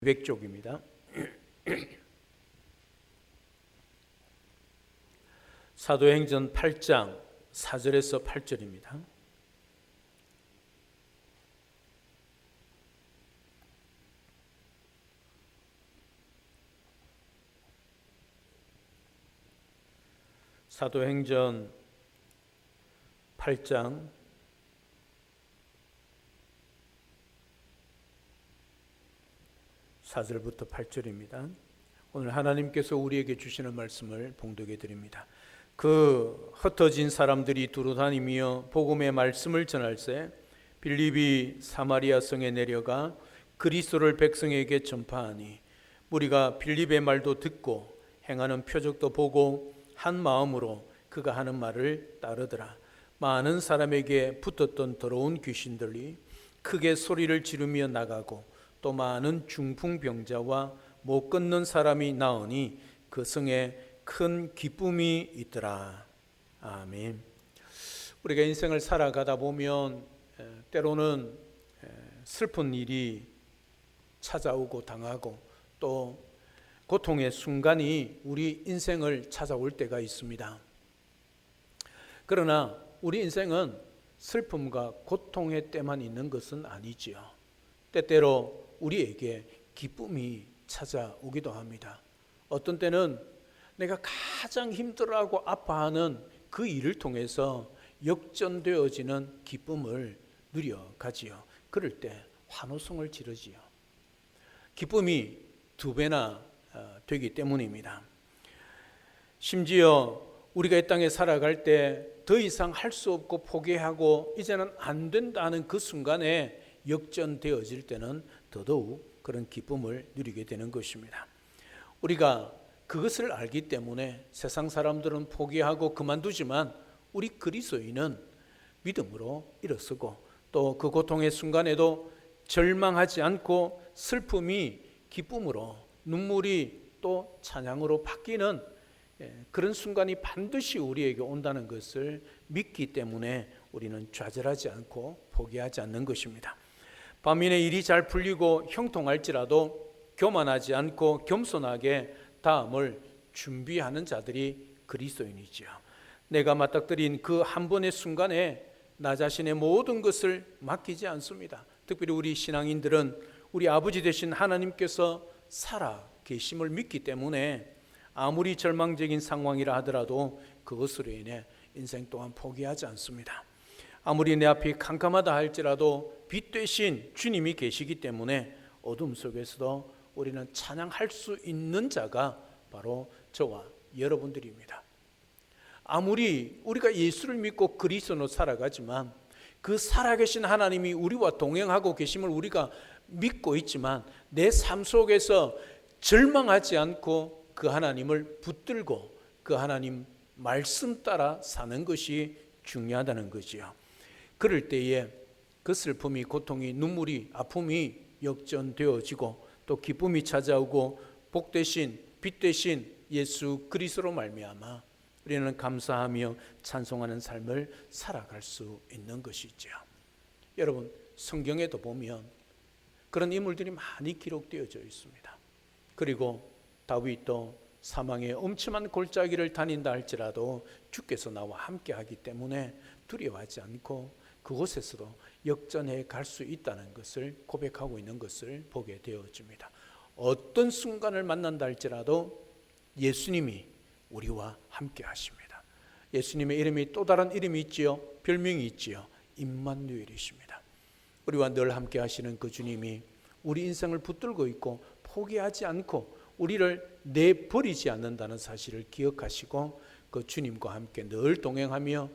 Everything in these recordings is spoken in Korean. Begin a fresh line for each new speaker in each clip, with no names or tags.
200쪽입니다. 사도행전 8장 4절에서 8절입니다. 사도행전 8장 4절부터 8절입니다. 오늘 하나님께서 우리에게 주시는 말씀을 봉독해 드립니다. 그 흩어진 사람들이 두루다니며 복음의 말씀을 전할새 빌립이 사마리아 성에 내려가 그리스도를 백성에게 전파하니 무리가 빌립의 말도 듣고 행하는 표적도 보고 한 마음으로 그가 하는 말을 따르더라. 많은 사람에게 붙었던 더러운 귀신들이 크게 소리를 지르며 나가고 또 많은 중풍병자와 못 걷는 사람이 나오니 그 성에 큰 기쁨이 있더라. 아멘. 우리가 인생을 살아가다 보면 때로는 슬픈 일이 찾아오고 당하고 또 고통의 순간이 우리 인생을 찾아올 때가 있습니다. 그러나 우리 인생은 슬픔과 고통의 때만 있는 것은 아니지요. 때때로 우리에게 기쁨이 찾아오기도 합니다. 어떤 때는 내가 가장 힘들어하고 아파하는 그 일을 통해서 역전되어지는 기쁨을 누려가지요. 그럴 때 환호성을 지르지요. 기쁨이 두 배나 되기 때문입니다. 심지어 우리가 이 땅에 살아갈 때 더 이상 할 수 없고 포기하고 이제는 안 된다는 그 순간에 역전되어질 때는 더더욱 그런 기쁨을 누리게 되는 것입니다. 우리가 그것을 알기 때문에 세상 사람들은 포기하고 그만두지만 우리 그리스도인은 믿음으로 일어서고 또 그 고통의 순간에도 절망하지 않고 슬픔이 기쁨으로 눈물이 또 찬양으로 바뀌는 그런 순간이 반드시 우리에게 온다는 것을 믿기 때문에 우리는 좌절하지 않고 포기하지 않는 것입니다. 반면에 일이 잘 풀리고 형통할지라도 교만하지 않고 겸손하게 다음을 준비하는 자들이 그리스도인이지요. 내가 맞닥뜨린 그 한 번의 순간에 나 자신의 모든 것을 맡기지 않습니다. 특별히 우리 신앙인들은 우리 아버지 되신 하나님께서 살아 계심을 믿기 때문에 아무리 절망적인 상황이라 하더라도 그것으로 인해 인생 동안 포기하지 않습니다. 아무리 내 앞이 캄캄하다 할지라도 빛 되신 주님이 계시기 때문에 어둠 속에서도 우리는 찬양할 수 있는 자가 바로 저와 여러분들입니다. 아무리 우리가 예수를 믿고 그리스도로 살아가지만 그 살아계신 하나님이 우리와 동행하고 계심을 우리가 믿고 있지만 내 삶 속에서 절망하지 않고 그 하나님을 붙들고 그 하나님 말씀 따라 사는 것이 중요하다는 거지요. 그럴 때에 그 슬픔이, 고통이, 눈물이, 아픔이 역전되어지고 또 기쁨이 찾아오고 복 대신 빛 대신 예수 그리스도로 말미암아 우리는 감사하며 찬송하는 삶을 살아갈 수 있는 것이죠. 여러분, 성경에도 보면 그런 인물들이 많이 기록되어져 있습니다. 그리고 다윗도 사망의 엄침한 골짜기를 다닌다 할지라도 주께서 나와 함께 하기 때문에 두려워하지 않고 그곳에서도 역전해 갈 수 있다는 것을 고백하고 있는 것을 보게 되어집니다. 어떤 순간을 만난다 할지라도 예수님이 우리와 함께 하십니다. 예수님의 이름이 또 다른 이름이 있지요. 별명이 있지요. 임마누엘이십니다. 우리와 늘 함께 하시는 그 주님이 우리 인생을 붙들고 있고 포기하지 않고 우리를 내버리지 않는다는 사실을 기억하시고 그 주님과 함께 늘 동행하며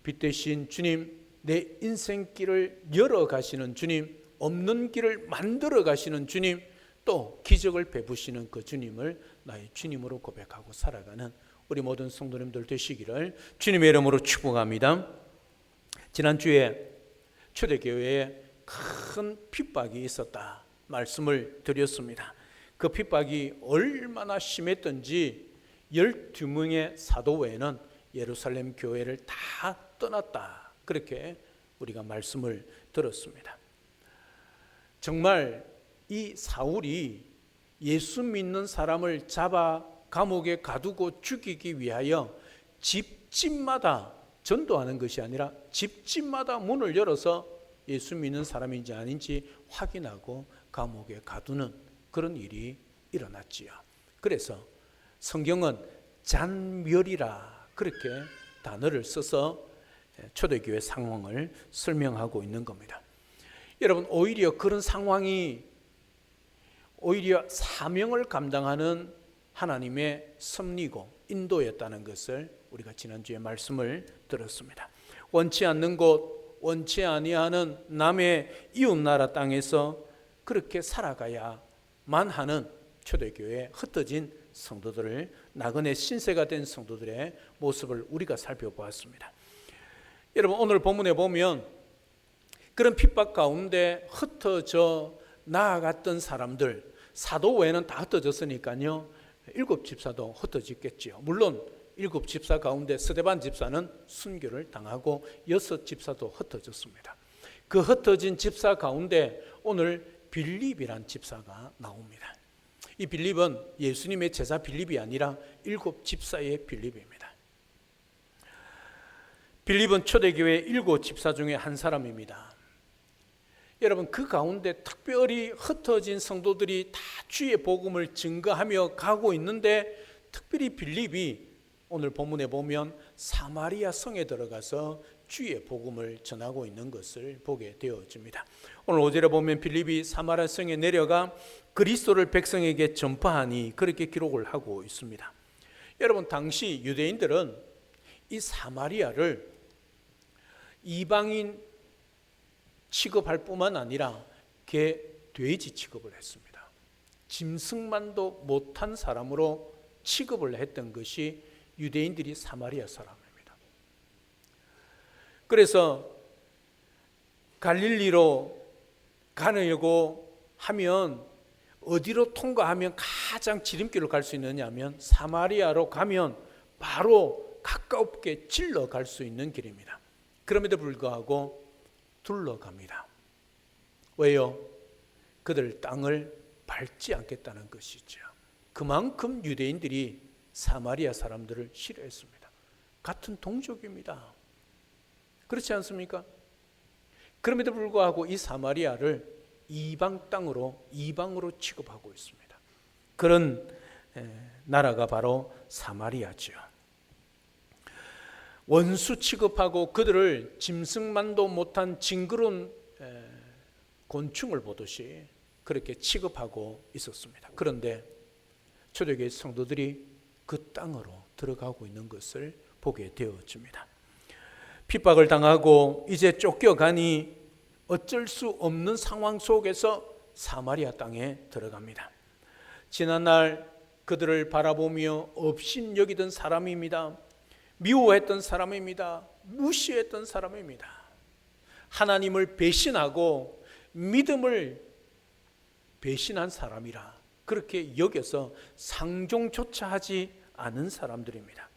빛 되신 주님, 내 인생길을 열어가시는 주님, 없는 길을 만들어 가시는 주님, 또 기적을 베푸시는 그 주님을 나의 주님으로 고백하고 살아가는 우리 모든 성도님들 되시기를 주님의 이름으로 축복합니다. 지난주에 초대교회에 큰 핍박이 있었다 말씀을 드렸습니다. 그 핍박이 얼마나 심했던지 12명의 사도 외에는 예루살렘 교회를 다 떠났다, 그렇게 우리가 말씀을 들었습니다. 정말 이 사울이 예수 믿는 사람을 잡아 감옥에 가두고 죽이기 위하여 집집마다 전도하는 것이 아니라 집집마다 문을 열어서 예수 믿는 사람인지 아닌지 확인하고 감옥에 가두는 그런 일이 일어났지요. 그래서 성경은 잔멸이라 그렇게 단어를 써서 초대교회 상황을 설명하고 있는 겁니다. 여러분, 오히려 그런 상황이 오히려 사명을 감당하는 하나님의 섭리고 인도였다는 것을 우리가 지난주에 말씀을 들었습니다. 원치 않는 곳, 원치 아니하는 남의 이웃나라 땅에서 그렇게 살아가야만 하는 초대교회에 흩어진 성도들을, 나그네 신세가 된 성도들의 모습을 우리가 살펴보았습니다. 여러분, 오늘 본문에 보면 그런 핍박 가운데 흩어져 나아갔던 사람들, 사도 외에는 다 흩어졌으니까요, 7집사도 흩어졌겠지요. 물론 7집사 가운데 스데반 집사는 순교를 당하고 6집사도 흩어졌습니다. 그 흩어진 집사 가운데 오늘 빌립이란 집사가 나옵니다. 이 빌립은 예수님의 제자 빌립이 아니라 7집사의 빌립입니다. 빌립은 초대교회 7집사 중에 한 사람입니다. 여러분, 그 가운데 특별히 흩어진 성도들이 다 주의 복음을 증거하며 가고 있는데, 특별히 빌립이 오늘 본문에 보면 사마리아 성에 들어가서 주의 복음을 전하고 있는 것을 보게 되어집니다. 오늘 5절에 보면 빌립이 사마리아 성에 내려가 그리스도를 백성에게 전파하니, 그렇게 기록을 하고 있습니다. 여러분, 당시 유대인들은 이 사마리아를 이방인 취급할 뿐만 아니라 개, 돼지 취급을 했습니다. 짐승만도 못한 사람으로 취급을 했던 것이 유대인들이 사마리아 사람입니다. 그래서 갈릴리로 가려고 하면 어디로 통과하면 가장 지름길로 갈 수 있느냐 하면 사마리아로 가면 바로 가깝게 질러 갈 수 있는 길입니다. 그럼에도 불구하고 둘러갑니다. 왜요? 그들 땅을 밟지 않겠다는 것이죠. 그만큼 유대인들이 사마리아 사람들을 싫어했습니다. 같은 동족입니다. 그렇지 않습니까? 그럼에도 불구하고 이 사마리아를 이방 땅으로, 이방으로 취급하고 있습니다. 그런 나라가 바로 사마리아죠. 원수 취급하고 그들을 짐승만도 못한 징그러운 곤충을 보듯이 그렇게 취급하고 있었습니다. 그런데 초대교회 성도들이 그 땅으로 들어가고 있는 것을 보게 되어집니다. 핍박을 당하고 이제 쫓겨가니 어쩔 수 없는 상황 속에서 사마리아 땅에 들어갑니다. 지난날 그들을 바라보며 업신여기던 사람입니다. 미워했던 사람입니다. 무시했던 사람입니다. 하나님을 배신하고 믿음을 배신한 사람이라 그렇게 여겨서 상종조차 하지 않은 사람들입니다.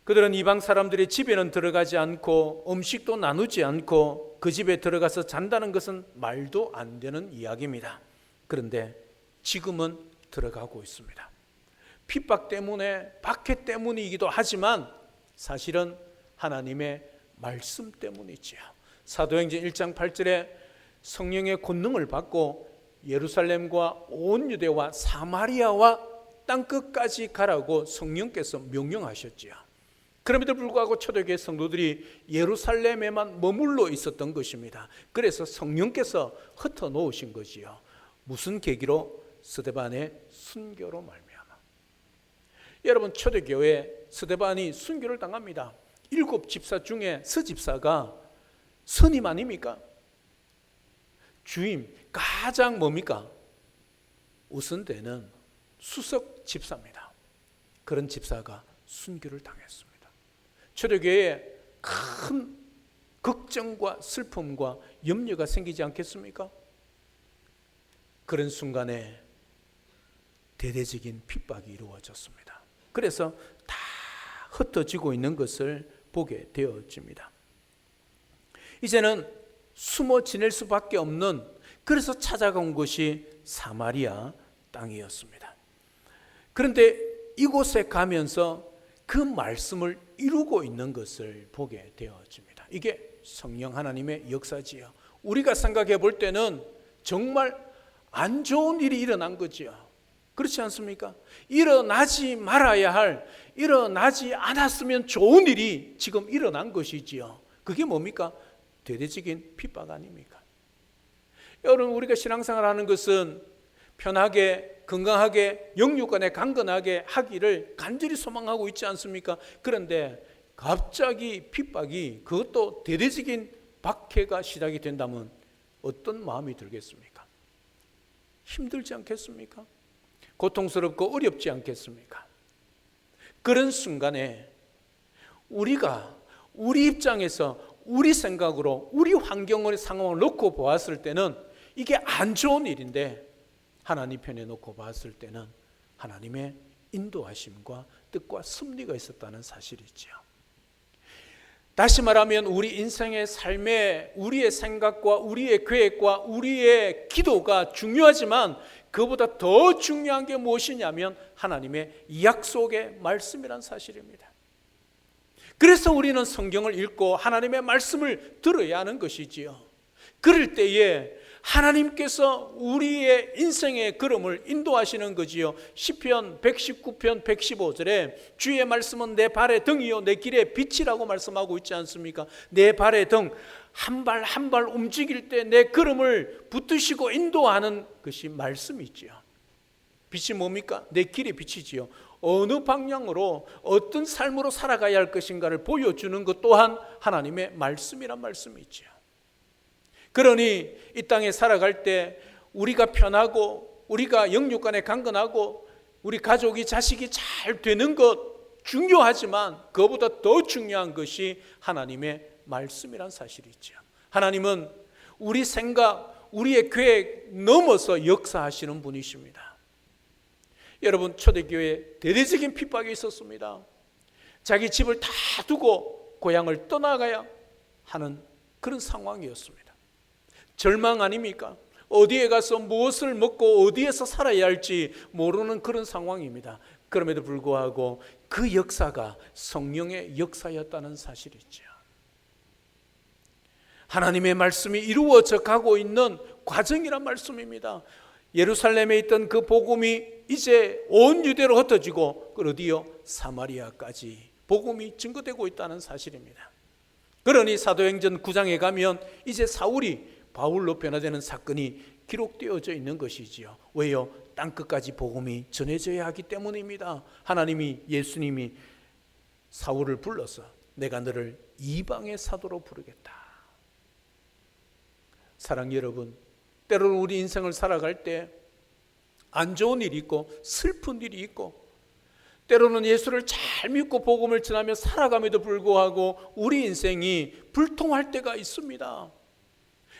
그들은 이방 사람들의 집에는 들어가지 않고 음식도 나누지 않고 그 집에 들어가서 잔다는 것은 말도 안 되는 이야기입니다. 그런데 지금은 들어가고 있습니다. 핍박 때문에, 박해 때문이기도 하지만 사실은 하나님의 말씀 때문이지요. 사도행전 1장 8절에 성령의 권능을 받고 예루살렘과 온 유대와 사마리아와 땅끝까지 가라고 성령께서 명령하셨지요. 그럼에도 불구하고 초대교회 성도들이 예루살렘에만 머물러 있었던 것입니다. 그래서 성령께서 흩어놓으신 것이요. 무슨 계기로? 스데반의 순교로 말미암아. 여러분, 초대교회 스데반이 순교를 당합니다. 7집사 중에 서집사가 선임 아닙니까? 주임, 가장 뭡니까? 우선되는 수석 집사입니다. 그런 집사가 순교를 당했습니다. 초대교회에 큰 걱정과 슬픔과 염려가 생기지 않겠습니까? 그런 순간에 대대적인 핍박이 이루어졌습니다. 그래서 다 흩어지고 있는 것을 보게 되어집니다. 이제는 숨어 지낼 수밖에 없는 그래서 찾아간 곳이 사마리아 땅이었습니다. 그런데 이곳에 가면서 그 말씀을 이루고 있는 것을 보게 되어집니다. 이게 성령 하나님의 역사지요. 우리가 생각해 볼 때는 정말 안 좋은 일이 일어난 거지요. 그렇지 않습니까? 일어나지 말아야 할, 일어나지 않았으면 좋은 일이 지금 일어난 것이지요. 그게 뭡니까? 대대적인 핍박 아닙니까? 여러분, 우리가 신앙생활하는 것은 편하게, 건강하게, 영육간에 강건하게 하기를 간절히 소망하고 있지 않습니까? 그런데 갑자기 핍박이, 그것도 대대적인 박해가 시작이 된다면 어떤 마음이 들겠습니까? 힘들지 않겠습니까? 고통스럽고 어렵지 않겠습니까? 그런 순간에 우리가 우리 입장에서 우리 생각으로 우리 환경의 상황을 놓고 보았을 때는 이게 안 좋은 일인데, 하나님 편에 놓고 봤을 때는 하나님의 인도하심과 뜻과 섭리가 있었다는 사실이죠. 다시 말하면 우리 인생의 삶에 우리의 생각과 우리의 계획과 우리의 기도가 중요하지만 그보다 더 중요한 게 무엇이냐면 하나님의 약속의 말씀이란 사실입니다. 그래서 우리는 성경을 읽고 하나님의 말씀을 들어야 하는 것이지요. 그럴 때에 하나님께서 우리의 인생의 걸음을 인도하시는 거지요. 시편 119편 115절에 주의 말씀은 내 발의 등이요 내 길의 빛이라고 말씀하고 있지 않습니까? 내 발의 등, 한 발 한 발 움직일 때 내 걸음을 붙드시고 인도하는 것이 말씀이지요. 빛이 뭡니까? 내 길의 빛이지요. 어느 방향으로 어떤 삶으로 살아가야 할 것인가를 보여주는 것 또한 하나님의 말씀이란 말씀이지요. 그러니 이 땅에 살아갈 때 우리가 편하고 우리가 영육간에 강건하고 우리 가족이 자식이 잘 되는 것 중요하지만 그것보다 더 중요한 것이 하나님의 말씀이란 사실이죠. 하나님은 우리 생각, 우리의 계획 넘어서 역사하시는 분이십니다. 여러분, 초대교회에 대대적인 핍박이 있었습니다. 자기 집을 다 두고 고향을 떠나가야 하는 그런 상황이었습니다. 절망 아닙니까? 어디에 가서 무엇을 먹고 어디에서 살아야 할지 모르는 그런 상황입니다. 그럼에도 불구하고 그 역사가 성령의 역사였다는 사실이죠. 하나님의 말씀이 이루어져 가고 있는 과정이란 말씀입니다. 예루살렘에 있던 그 복음이 이제 온 유대로 흩어지고 어디요? 사마리아까지 복음이 증거되고 있다는 사실입니다. 그러니 사도행전 9장에 가면 이제 사울이 바울로 변화되는 사건이 기록되어져 있는 것이지요. 왜요? 땅끝까지 복음이 전해져야 하기 때문입니다. 하나님이, 예수님이 사울을 불러서 내가 너를 이방의 사도로 부르겠다. 사랑 여러분, 때로는 우리 인생을 살아갈 때 안 좋은 일이 있고 슬픈 일이 있고 때로는 예수를 잘 믿고 복음을 전하며 살아감에도 불구하고 우리 인생이 불통할 때가 있습니다.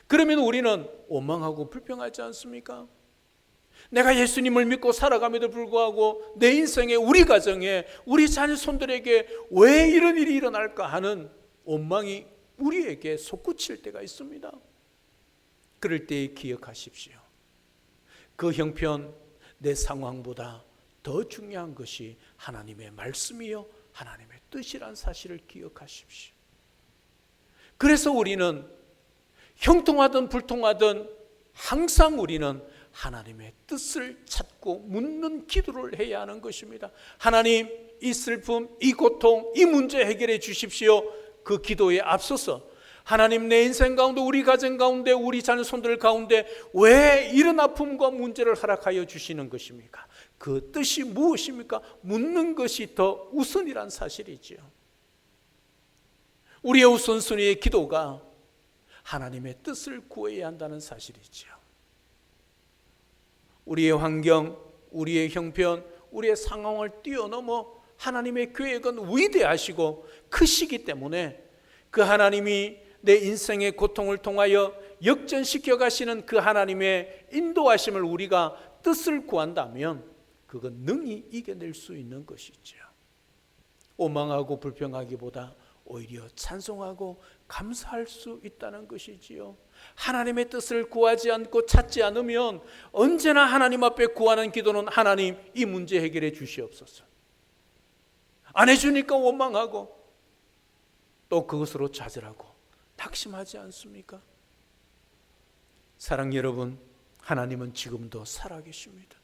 그러면 우리는 원망하고 불평하지 않습니까? 내가 예수님을 믿고 살아감에도 불구하고 내 인생에, 우리 가정에, 우리 자녀손들에게 왜 이런 일이 일어날까 하는 원망이 우리에게 솟구칠 때가 있습니다. 그럴 때 기억하십시오. 그 형편, 내 상황보다 더 중요한 것이 하나님의 말씀이요 하나님의 뜻이란 사실을 기억하십시오. 그래서 우리는 형통하든 불통하든 항상 우리는 하나님의 뜻을 찾고 묻는 기도를 해야 하는 것입니다. 하나님, 이 슬픔, 이 고통, 이 문제 해결해 주십시오. 그 기도에 앞서서 하나님, 내 인생 가운데, 우리 가정 가운데, 우리 자녀 손들 가운데 왜 이런 아픔과 문제를 허락하여 주시는 것입니까? 그 뜻이 무엇입니까? 묻는 것이 더 우선이란 사실이지요. 우리의 우선순위의 기도가 하나님의 뜻을 구해야 한다는 사실이지요. 우리의 환경, 우리의 형편, 우리의 상황을 뛰어넘어 하나님의 계획은 위대하시고 크시기 때문에 그 하나님이 내 인생의 고통을 통하여 역전시켜 가시는 그 하나님의 인도하심을 우리가 뜻을 구한다면 그건 능히 이겨낼 수 있는 것이죠. 오망하고 불평하기보다 오히려 찬송하고 감사할 수 있다는 것이지요. 하나님의 뜻을 구하지 않고 찾지 않으면 언제나 하나님 앞에 구하는 기도는 하나님 이 문제 해결해 주시옵소서. 안 해주니까 원망하고 또 그것으로 좌절하고 낙심하지 않습니까? 사랑 여러분, 하나님은 지금도 살아계십니다.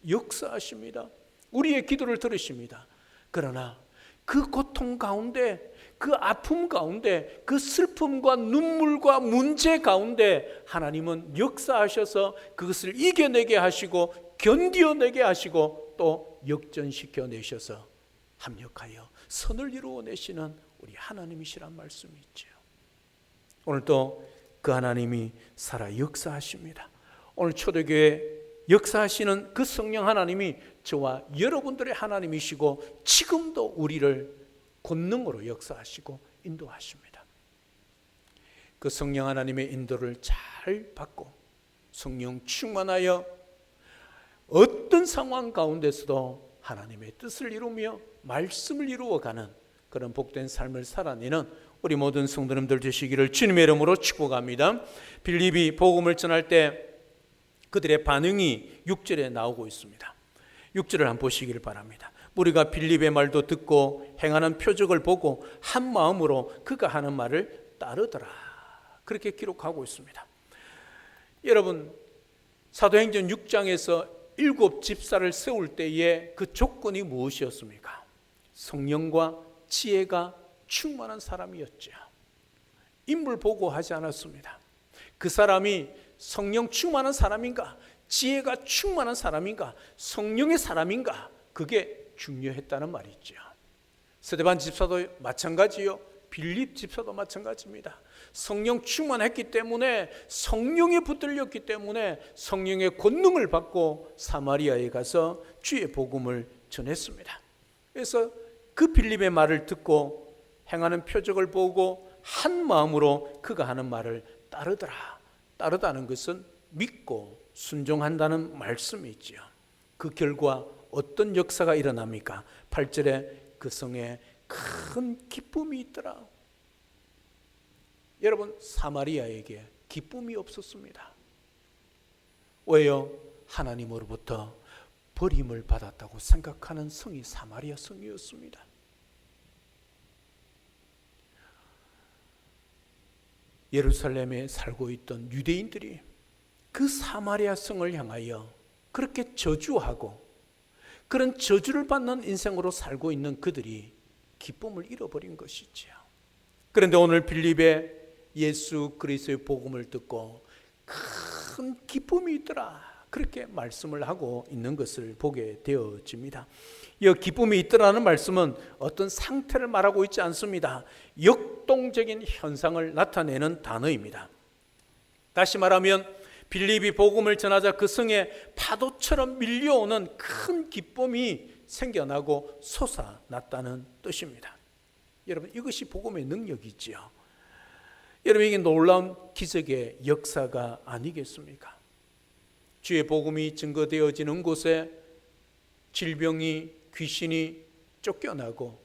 역사하십니다. 우리의 기도를 들으십니다. 그러나 그 고통 가운데, 그 아픔 가운데, 그 슬픔과 눈물과 문제 가운데 하나님은 역사하셔서 그것을 이겨내게 하시고 견디어내게 하시고 또 역전시켜 내셔서 합력하여 선을 이루어내시는 우리 하나님이시란 말씀이 있죠. 오늘 또 그 하나님이 살아 역사하십니다. 오늘 초대교회 역사하시는 그 성령 하나님이 저와 여러분들의 하나님이시고 지금도 우리를 권능으로 역사하시고 인도하십니다. 그 성령 하나님의 인도를 잘 받고 성령 충만하여 어떤 상황 가운데서도 하나님의 뜻을 이루며 말씀을 이루어가는 그런 복된 삶을 살아내는 우리 모든 성도님들 되시기를 주님의 이름으로 축복합니다. 빌립이 복음을 전할 때 그들의 반응이 6절에 나오고 있습니다. 6절을 한번 보시기를 바랍니다. 우리가 빌립의 말도 듣고 행하는 표적을 보고 한 마음으로 그가 하는 말을 따르더라. 그렇게 기록하고 있습니다. 여러분, 사도행전 6장에서 7 집사를 세울 때에 그 조건이 무엇이었습니까? 성령과 지혜가 충만한 사람이었죠. 인물 보고 하지 않았습니다. 그 사람이 성령 충만한 사람인가, 지혜가 충만한 사람인가, 성령의 사람인가, 그게 중요했다는 말이죠. 스데반 집사도 마찬가지요. 빌립 집사도 마찬가지입니다. 성령 충만했기 때문에, 성령에 붙들렸기 때문에 성령의 권능을 받고 사마리아에 가서 주의 복음을 전했습니다. 그래서 그 빌립의 말을 듣고 행하는 표적을 보고 한 마음으로 그가 하는 말을 따르더라. 따르다는 것은 믿고 순종한다는 말씀이지요. 그 결과 어떤 역사가 일어납니까? 8절에 그 성에 큰 기쁨이 있더라. 여러분, 사마리아에게 기쁨이 없었습니다. 왜요? 하나님으로부터 버림을 받았다고 생각하는 성이 사마리아 성이었습니다. 예루살렘에 살고 있던 유대인들이 그 사마리아 성을 향하여 그렇게 저주하고 그런 저주를 받는 인생으로 살고 있는 그들이 기쁨을 잃어버린 것이지요. 그런데 오늘 빌립의 예수 그리스도의 복음을 듣고 큰 기쁨이 있더라, 그렇게 말씀을 하고 있는 것을 보게 되어집니다. 이 기쁨이 있더라는 말씀은 어떤 상태를 말하고 있지 않습니다. 역동적인 현상을 나타내는 단어입니다. 다시 말하면 빌립이 복음을 전하자 그 성에 파도처럼 밀려오는 큰 기쁨이 생겨나고 솟아났다는 뜻입니다. 여러분, 이것이 복음의 능력이지요. 여러분, 이게 놀라운 기적의 역사가 아니겠습니까? 주의 복음이 증거되어지는 곳에 질병이, 귀신이 쫓겨나고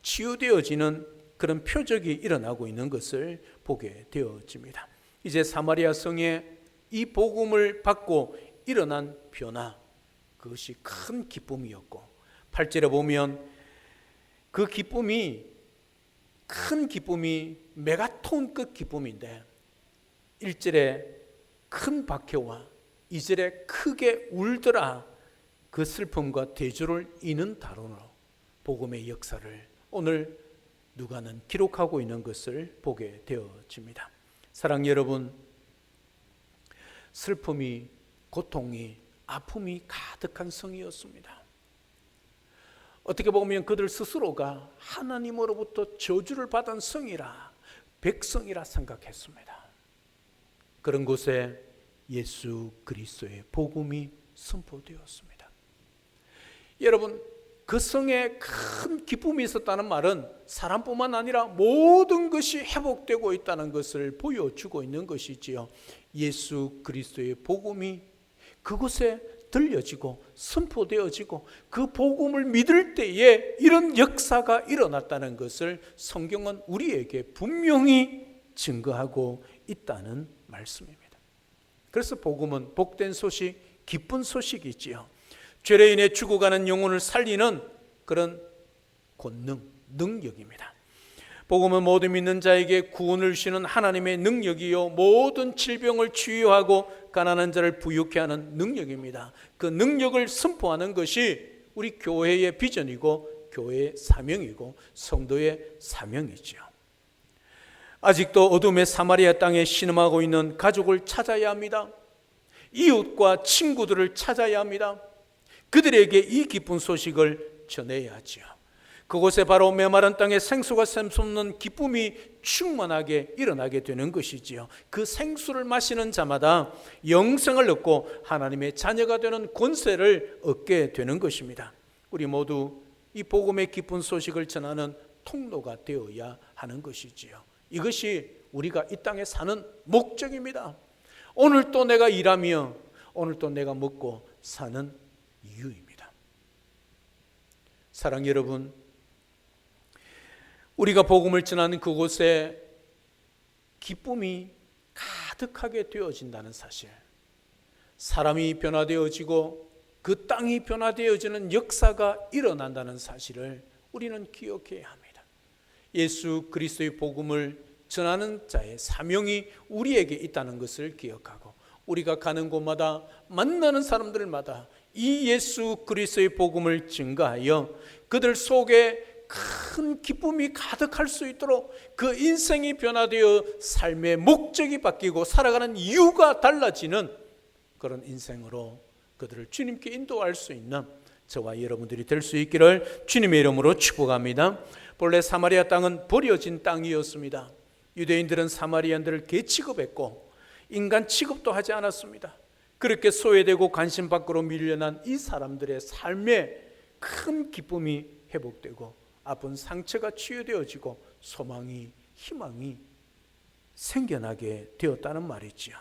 치유되어지는 그런 표적이 일어나고 있는 것을 보게 되어집니다. 이제 사마리아 성에 이 복음을 받고 일어난 변화, 그것이 큰 기쁨이었고, 8절에 보면 그 기쁨이, 큰 기쁨이 메가톤급 기쁨인데 1절에 큰 박해와 2절에 크게 울더라, 그 슬픔과 대조를 이는 단어로 복음의 역사를 오늘 누가는 기록하고 있는 것을 보게 되어집니다. 사랑 여러분, 슬픔이, 고통이, 아픔이 가득한 성이었습니다. 어떻게 보면 그들 스스로가 하나님으로부터 저주를 받은 성이라, 백성이라 생각했습니다. 그런 곳에 예수 그리스도의 복음이 선포되었습니다. 여러분, 그 성에 큰 기쁨이 있었다는 말은 사람뿐만 아니라 모든 것이 회복되고 있다는 것을 보여주고 있는 것이지요. 예수 그리스도의 복음이 그곳에 들려지고 선포되어지고 그 복음을 믿을 때에 이런 역사가 일어났다는 것을 성경은 우리에게 분명히 증거하고 있다는 말씀입니다. 그래서 복음은 복된 소식, 기쁜 소식이지요. 죄로 인해 죽어가는 영혼을 살리는 그런 권능, 능력입니다. 복음은 모든 믿는 자에게 구원을 주시는 하나님의 능력이요, 모든 질병을 치유하고 가난한 자를 부유케 하는 능력입니다. 그 능력을 선포하는 것이 우리 교회의 비전이고 교회의 사명이고 성도의 사명이죠. 아직도 어둠의 사마리아 땅에 신음하고 있는 가족을 찾아야 합니다. 이웃과 친구들을 찾아야 합니다. 그들에게 이 기쁜 소식을 전해야 하죠. 그곳에 바로 메마른 땅에 생수가 샘솟는 기쁨이 충만하게 일어나게 되는 것이지요. 그 생수를 마시는 자마다 영생을 얻고 하나님의 자녀가 되는 권세를 얻게 되는 것입니다. 우리 모두 이 복음의 기쁜 소식을 전하는 통로가 되어야 하는 것이지요. 이것이 우리가 이 땅에 사는 목적입니다. 오늘 또 내가 일하며 오늘 또 내가 먹고 사는 이유입니다. 사랑 여러분, 우리가 복음을 전하는 그곳에 기쁨이 가득하게 되어진다는 사실, 사람이 변화되어지고 그 땅이 변화되어지는 역사가 일어난다는 사실을 우리는 기억해야 합니다. 예수 그리스도의 복음을 전하는 자의 사명이 우리에게 있다는 것을 기억하고 우리가 가는 곳마다 만나는 사람들마다 이 예수 그리스도의 복음을 증거하여 그들 속에 큰 기쁨이 가득할 수 있도록 그 인생이 변화되어 삶의 목적이 바뀌고 살아가는 이유가 달라지는 그런 인생으로 그들을 주님께 인도할 수 있는 저와 여러분들이 될 수 있기를 주님의 이름으로 축복합니다. 본래 사마리아 땅은 버려진 땅이었습니다. 유대인들은 사마리안들을 개 취급했고 인간 취급도 하지 않았습니다. 그렇게 소외되고 관심 밖으로 밀려난 이 사람들의 삶에 큰 기쁨이 회복되고 아픈 상처가 치유되어지고 소망이, 희망이 생겨나게 되었다는 말이지요.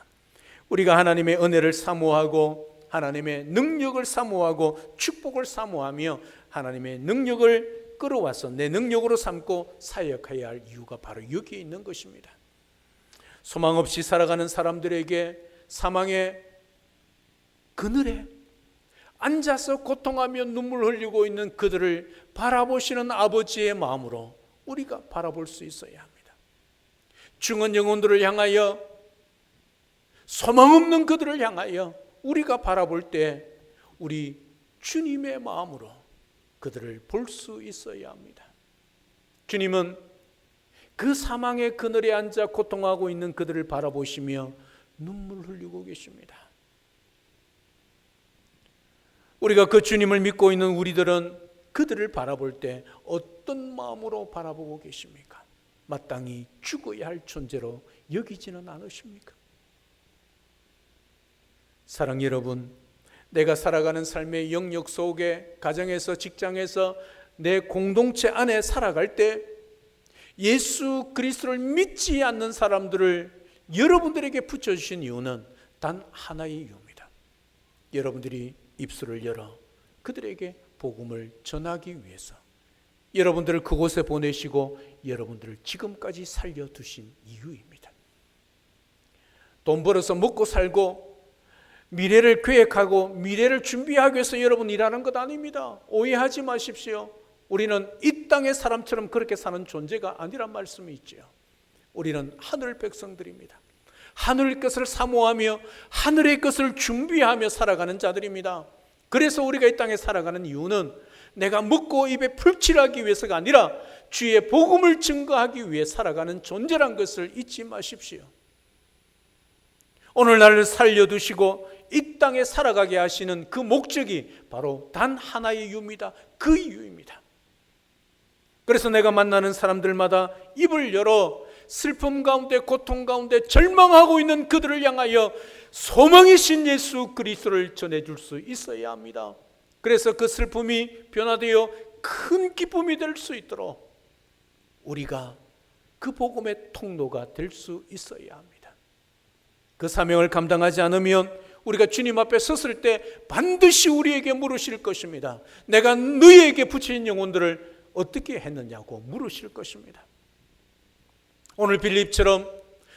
우리가 하나님의 은혜를 사모하고 하나님의 능력을 사모하고 축복을 사모하며 하나님의 능력을 끌어와서 내 능력으로 삼고 사역해야 할 이유가 바로 여기에 있는 것입니다. 소망 없이 살아가는 사람들에게 사망의 그늘에 앉아서 고통하며 눈물 흘리고 있는 그들을 바라보시는 아버지의 마음으로 우리가 바라볼 수 있어야 합니다. 죽은 영혼들을 향하여, 소망 없는 그들을 향하여 우리가 바라볼 때 우리 주님의 마음으로 그들을 볼 수 있어야 합니다. 주님은 그 사망의 그늘에 앉아 고통하고 있는 그들을 바라보시며 눈물 흘리고 계십니다. 우리가 그 주님을 믿고 있는 우리들은 그들을 바라볼 때 어떤 마음으로 바라보고 계십니까? 마땅히 죽어야 할 존재로 여기지는 않으십니까? 사랑 여러분, 내가 살아가는 삶의 영역 속에 가정에서 직장에서 내 공동체 안에 살아갈 때 예수 그리스도를 믿지 않는 사람들을 여러분들에게 붙여주신 이유는 단 하나의 이유입니다. 여러분들이 입술을 열어 그들에게 복음을 전하기 위해서 여러분들을 그곳에 보내시고 여러분들을 지금까지 살려두신 이유입니다. 돈 벌어서 먹고 살고 미래를 계획하고 미래를 준비하기 위해서 여러분 일하는 것 아닙니다. 오해하지 마십시오. 우리는 이 땅의 사람처럼 그렇게 사는 존재가 아니란 말씀이 있죠. 우리는 하늘 백성들입니다. 하늘의 것을 사모하며 하늘의 것을 준비하며 살아가는 자들입니다. 그래서 우리가 이 땅에 살아가는 이유는 내가 먹고 입에 풀칠하기 위해서가 아니라 주의 복음을 증거하기 위해 살아가는 존재란 것을 잊지 마십시오. 오늘 나를 살려두시고 이 땅에 살아가게 하시는 그 목적이 바로 단 하나의 이유입니다. 그 이유입니다. 그래서 내가 만나는 사람들마다 입을 열어 슬픔 가운데 고통 가운데 절망하고 있는 그들을 향하여 소망이신 예수 그리스도를 전해줄 수 있어야 합니다. 그래서 그 슬픔이 변화되어 큰 기쁨이 될 수 있도록 우리가 그 복음의 통로가 될 수 있어야 합니다. 그 사명을 감당하지 않으면 우리가 주님 앞에 섰을 때 반드시 우리에게 물으실 것입니다. 내가 너희에게 붙인 영혼들을 어떻게 했느냐고 물으실 것입니다. 오늘 빌립처럼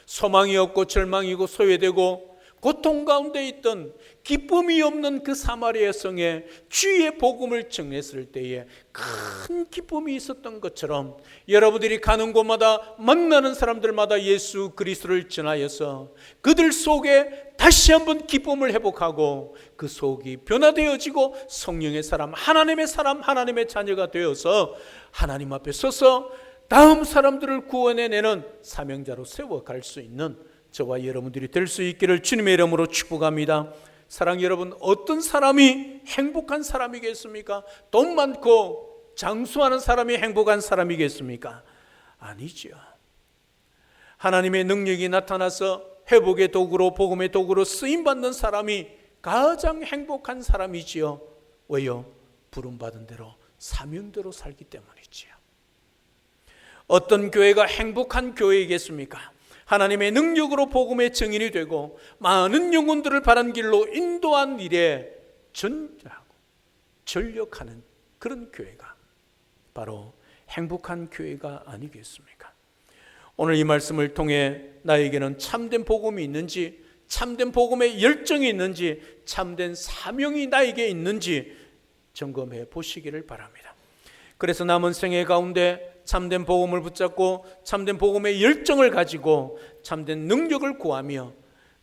소망이 없고 절망이고 소외되고 고통 가운데 있던 기쁨이 없는 그 사마리아 성에 주의 복음을 전했을 때에 큰 기쁨이 있었던 것처럼 여러분들이 가는 곳마다 만나는 사람들마다 예수 그리스도를 전하여서 그들 속에 다시 한번 기쁨을 회복하고 그 속이 변화되어지고 성령의 사람, 하나님의 자녀가 되어서 하나님 앞에 서서 다음 사람들을 구원해내는 사명자로 세워갈 수 있는 저와 여러분들이 될 수 있기를 주님의 이름으로 축복합니다. 사랑 여러분, 어떤 사람이 행복한 사람이겠습니까? 돈 많고 장수하는 사람이 행복한 사람이겠습니까? 아니죠. 하나님의 능력이 나타나서 회복의 도구로, 복음의 도구로 쓰임받는 사람이 가장 행복한 사람이지요. 왜요? 부름받은 대로, 사명대로 살기 때문이지요. 어떤 교회가 행복한 교회이겠습니까? 하나님의 능력으로 복음의 증인이 되고 많은 영혼들을 바른 길로 인도한 일에 전하고 전력하는 그런 교회가 바로 행복한 교회가 아니겠습니까? 오늘 이 말씀을 통해 나에게는 참된 복음이 있는지, 참된 복음의 열정이 있는지, 참된 사명이 나에게 있는지 점검해 보시기를 바랍니다. 그래서 남은 생애 가운데 참된 복음을 붙잡고 참된 복음의 열정을 가지고 참된 능력을 구하며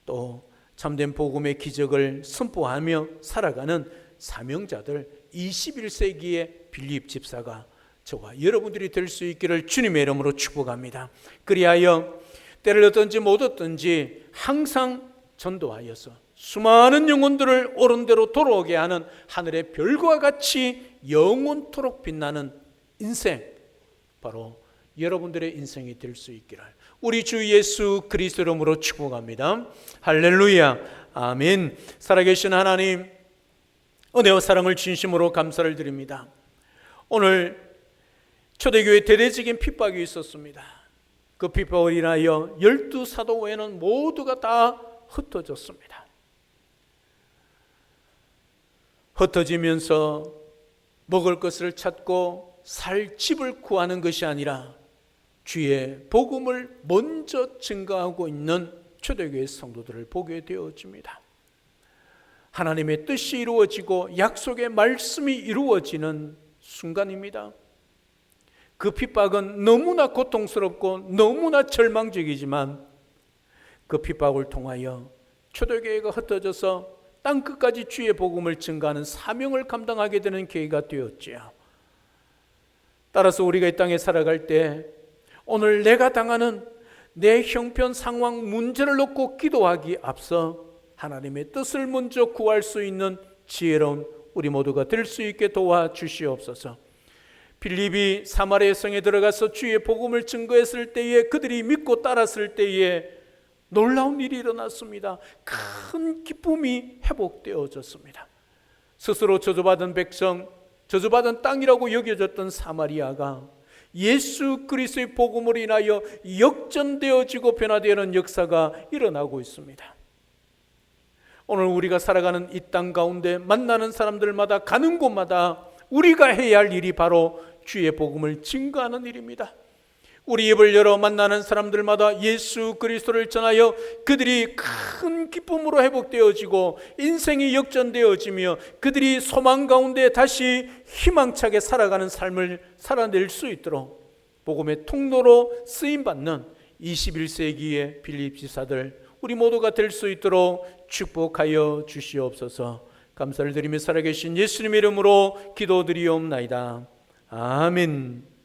또 참된 복음의 기적을 선포하며 살아가는 사명자들 21세기의 빌립 집사가 저와 여러분들이 될 수 있기를 주님의 이름으로 축복합니다. 그리하여 때를 얻든지 못 얻든지 항상 전도하여서 수많은 영혼들을 옳은 대로 돌아오게 하는 하늘의 별과 같이 영원토록 빛나는 인생, 바로 여러분들의 인생이 될 수 있기를 우리 주 예수 그리스도 이름으로 축복합니다. 할렐루야, 아멘. 살아계신 하나님, 은혜와 사랑을 진심으로 감사를 드립니다. 오늘 초대교회 대대적인 핍박이 있었습니다. 그 핍박을 인하여 12사도 외에는 모두가 다 흩어졌습니다. 흩어지면서 먹을 것을 찾고 살 집을 구하는 것이 아니라 주의 복음을 먼저 증거하고 있는 초대교회 성도들을 보게 되어집니다. 하나님의 뜻이 이루어지고 약속의 말씀이 이루어지는 순간입니다. 그 핍박은 너무나 고통스럽고 너무나 절망적이지만 그 핍박을 통하여 초대교회가 흩어져서 땅끝까지 주의 복음을 증거하는 사명을 감당하게 되는 계기가 되었지요. 따라서 우리가 이 땅에 살아갈 때 오늘 내가 당하는 내 형편 상황 문제를 놓고 기도하기 앞서 하나님의 뜻을 먼저 구할 수 있는 지혜로운 우리 모두가 될 수 있게 도와주시옵소서. 빌립이 사마리아 성에 들어가서 주의 복음을 증거했을 때에 그들이 믿고 따랐을 때에 놀라운 일이 일어났습니다. 큰 기쁨이 회복되어졌습니다. 스스로 저주받은 백성, 저주받은 땅이라고 여겨졌던 사마리아가 예수 그리스도의 복음으로 인하여 역전되어지고 변화되는 역사가 일어나고 있습니다. 오늘 우리가 살아가는 이 땅 가운데 만나는 사람들마다 가는 곳마다 우리가 해야 할 일이 바로 주의 복음을 증거하는 일입니다. 우리 입을 열어 만나는 사람들마다 예수 그리스도를 전하여 그들이 큰 기쁨으로 회복되어지고 인생이 역전되어지며 그들이 소망 가운데 다시 희망차게 살아가는 삶을 살아낼 수 있도록 복음의 통로로 쓰임받는 21세기의 빌립 지사들 우리 모두가 될 수 있도록 축복하여 주시옵소서. 감사를 드리며 살아계신 예수님의 이름으로 기도드리옵나이다. 아멘.